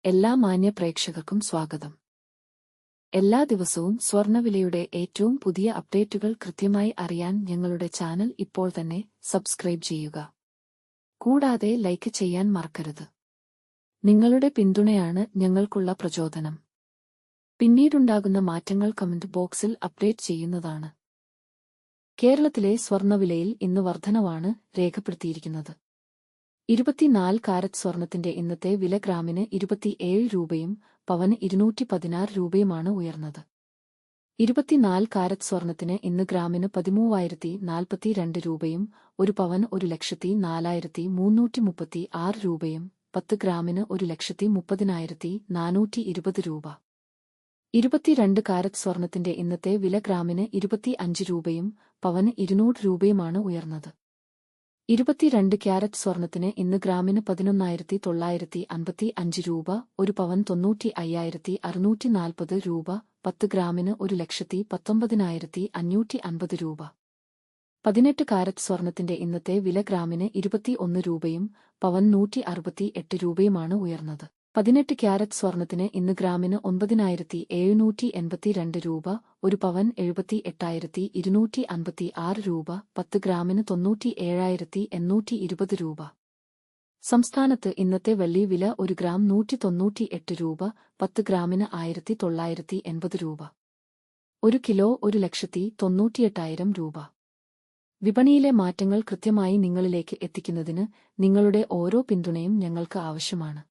എല്ലാ മാന്യ പ്രേക്ഷകർക്കും സ്വാഗതം. എല്ലാ ദിവസവും സ്വർണ്ണവിലയുടെ ഏറ്റവും പുതിയ അപ്ഡേറ്റുകൾ കൃത്യമായി അറിയാൻ ഞങ്ങളുടെ ചാനൽ ഇപ്പോൾ തന്നെ സബ്സ്ക്രൈബ് ചെയ്യുക. കൂടാതെ ലൈക്ക് ചെയ്യാൻ മറക്കരുത്. നിങ്ങളുടെ പിന്തുണയാണ് ഞങ്ങൾക്കുള്ള പ്രചോദനം. പിന്നീടുണ്ടാകുന്ന മാറ്റങ്ങൾ കമന്റ് ബോക്സിൽ അപ്ഡേറ്റ് ചെയ്യുന്നതാണ്. കേരളത്തിലെ സ്വർണ്ണവിലയിൽ ഇന്ന് വർധനവാണ് രേഖപ്പെടുത്തിയിരിക്കുന്നത്. 24 കാരറ്റ് സ്വർണത്തിന്റെ ഇന്നത്തെ വില ഗ്രാമിന് 27 രൂപയും പവന് 216 രൂപയുമാണ് ഉയർന്നത്. 24 കാരറ്റ് സ്വർണത്തിന് ഇന്ന് ഗ്രാമിന് 13,042 രൂപയും ഒരു പവൻ 1,04,336 രൂപയും 10 ഗ്രാമിന് 1,30,420 രൂപ. 22 കാരറ്റ് സ്വർണത്തിന്റെ ഇന്നത്തെ വില ഗ്രാമിന് 25 രൂപയും പവന് 200 രൂപയുമാണ് ഉയർന്നത്. 22 ക്യാരറ്റ് സ്വർണത്തിന് ഇന്ന് ഗ്രാമിന് 11,955 രൂപ, ഒരു പവൻ 95,640 രൂപ, 10 ഗ്രാമിന് 1,19,550 രൂപ. 18 കാരറ്റ് സ്വർണത്തിന്റെ ഇന്നത്തെ വില ഗ്രാമിന് 21 രൂപയും പവൻ 168 രൂപയുമാണ് ഉയർന്നത്. 18 ക്യാരറ്റ് സ്വർണത്തിന് ഇന്ന് ഗ്രാമിന് 9,782 രൂപ, ഒരു പവൻ 78,256 രൂപ, 10 ഗ്രാമിന് 97,820 രൂപ. സംസ്ഥാനത്ത് ഇന്നത്തെ വെള്ളി വില 1 ഗ്രാം 198 രൂപ, 10 ഗ്രാമിന് 1,980 രൂപ. 1 കിലോ 1,98,000 രൂപ. വിപണിയിലെ മാറ്റങ്ങൾ കൃത്യമായി നിങ്ങളിലേക്ക് എത്തിക്കുന്നതിന് നിങ്ങളുടെ ഓരോ പിന്തുണയും ഞങ്ങൾക്ക് ആവശ്യമാണ്.